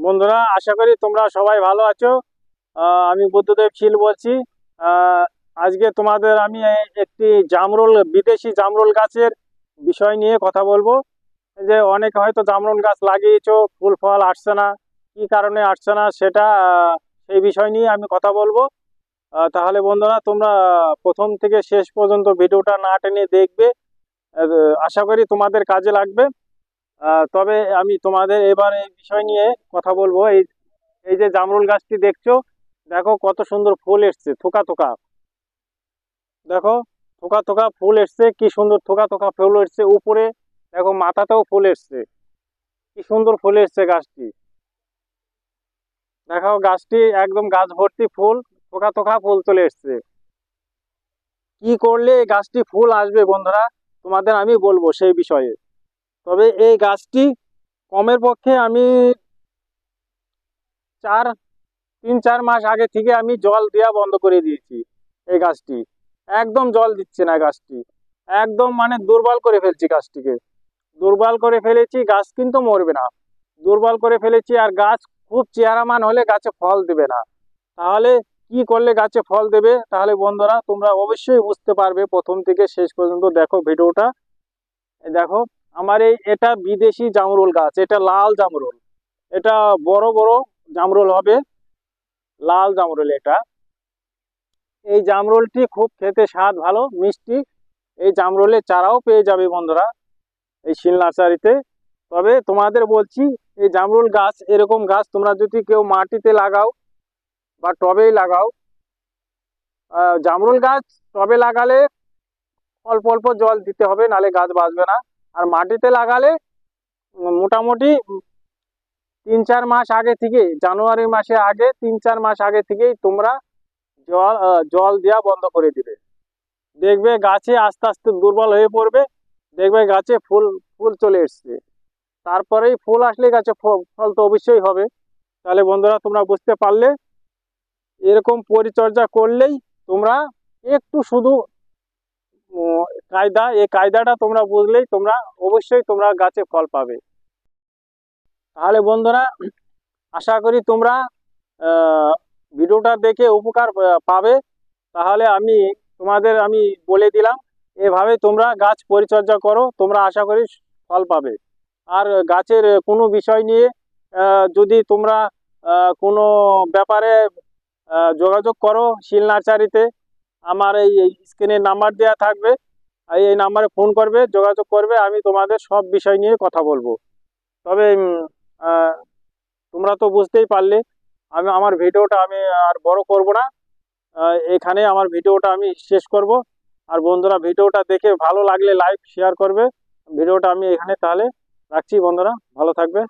বন্ধুরা, আশা করি তোমরা সবাই ভালো আছো। আমি বুদ্ধদেব শীল বলছি। আজকে তোমাদের আমি একটি জামরুল, বিদেশি জামরুল গাছের বিষয় নিয়ে কথা বলবো। যে অনেকে হয়তো জামরুল গাছ লাগিয়েছো, ফুল ফল আসছে না, কি কারণে আসছে না সেটা সেই বিষয় নিয়ে আমি কথা বলবো। তাহলে বন্ধুরা, তোমরা প্রথম থেকে শেষ পর্যন্ত ভিডিওটা না টেনে দেখবে। আশা করি তোমাদের কাজে লাগবে। তবে আমি তোমাদের এবার এই বিষয় নিয়ে কথা বলবো। এই এই যে জামরুল গাছটি দেখছো, দেখো কত সুন্দর ফুল এসছে, থোকা থোকা। দেখো, থোকা থোকা ফুল এসছে, কি সুন্দর থোকা থোকা ফুল এসছে উপরে। দেখো মাথাতেও ফুল এসছে, কি সুন্দর ফুল এসছে গাছটি। দেখো গাছটি একদম গাছ ভর্তি ফুল, থোকা থোকা ফুল চলে এসছে। কি করলে এই গাছটি ফুল আসবে বন্ধুরা, তোমাদের আমি বলবো সেই বিষয়ে। তবে এই গাছটি কমের পক্ষে আমি চার 3-4 মাস আগে থেকে আমি জল দেওয়া বন্ধ করে দিয়েছি। এই গাছটি একদম জল দিচ্ছে না, গাছটি একদম মানে দুর্বল করে ফেলছি গাছটিকে। দুর্বল করে ফেলেছি, গাছ কিন্তু মরবে না। দুর্বল করে ফেলেছি, আর গাছ খুব চেহারামান হলে গাছে ফল দেবে না। তাহলে কি করলে গাছে ফল দেবে? তাহলে বন্ধুরা তোমরা অবশ্যই বুঝতে পারবে, প্রথম থেকে শেষ পর্যন্ত দেখো ভিডিওটা। এই দেখো, আমার এটা বিদেশি জামরুল গাছ, এটা লাল জামরুল। এটা বড় বড় জামরুল হবে, লাল জামরুল এটা। এই জামরুলটি খুব খেতে স্বাদ ভালো, মিষ্টি। এই জামরুলের চারাও পেয়ে যাবে বন্ধুরা এই শীল নার্সারিতে। তবে তোমাদের বলছি, এই জামরুল গাছ, এরকম গাছ তোমরা যদি কেউ মাটিতে লাগাও বা টবেই লাগাও, জামরুল গাছ টবে লাগালে অল্প অল্প জল দিতে হবে, নালে গাছ বাঁচবে না। আর মাটিতে লাগালে মোটামুটি 3-4 মাস আগে থেকে, জানুয়ারি মাসে আগে 3-4 মাস আগে থেকেই তোমরা জল দেওয়া বন্ধ করে দিবে। দেখবে গাছে আস্তে আস্তে দুর্বল হয়ে পড়বে, দেখবে গাছে ফুল ফুল চলে এসছে। তারপরেই ফুল আসলে গাছে ফল তো অবশ্যই হবে। তাহলে বন্ধুরা তোমরা বুঝতে পারলে, এরকম পরিচর্যা করলেই তোমরা একটু শুধু কায়দা, এই কায়দাটা তোমরা বুঝলেই তোমরা অবশ্যই তোমরা গাছে ফল পাবে। তাহলে বন্ধুরা, আশা করি তোমরা ভিডিওটা দেখে উপকার পাবে। তাহলে তোমাদের আমি বলে দিলাম, এভাবে তোমরা গাছ পরিচর্যা করো, তোমরা আশা করি ফল পাবে। আর গাছের কোনো বিষয় নিয়ে যদি তোমরা কোনো ব্যাপারে যোগাযোগ করো শীল নার্সারিতে, আমার এই স্ক্রিনে নাম্বার দেওয়া থাকবে, এই নাম্বারে ফোন করবে, যোগাযোগ করবে, আমি তোমাদের সব বিষয় নিয়ে কথা বলবো। তবে আহ, তোমরা তো বুঝতেই পারলে, আমার ভিডিওটা আমি আর বড় করব না। এখানে আমার ভিডিওটা আমি শেষ করব। আর বন্ধুরা, ভিডিওটা দেখে ভালো লাগলে লাইক শেয়ার করবে। ভিডিওটা আমি এখানে তাহলে রাখছি বন্ধুরা, ভালো থাকবে।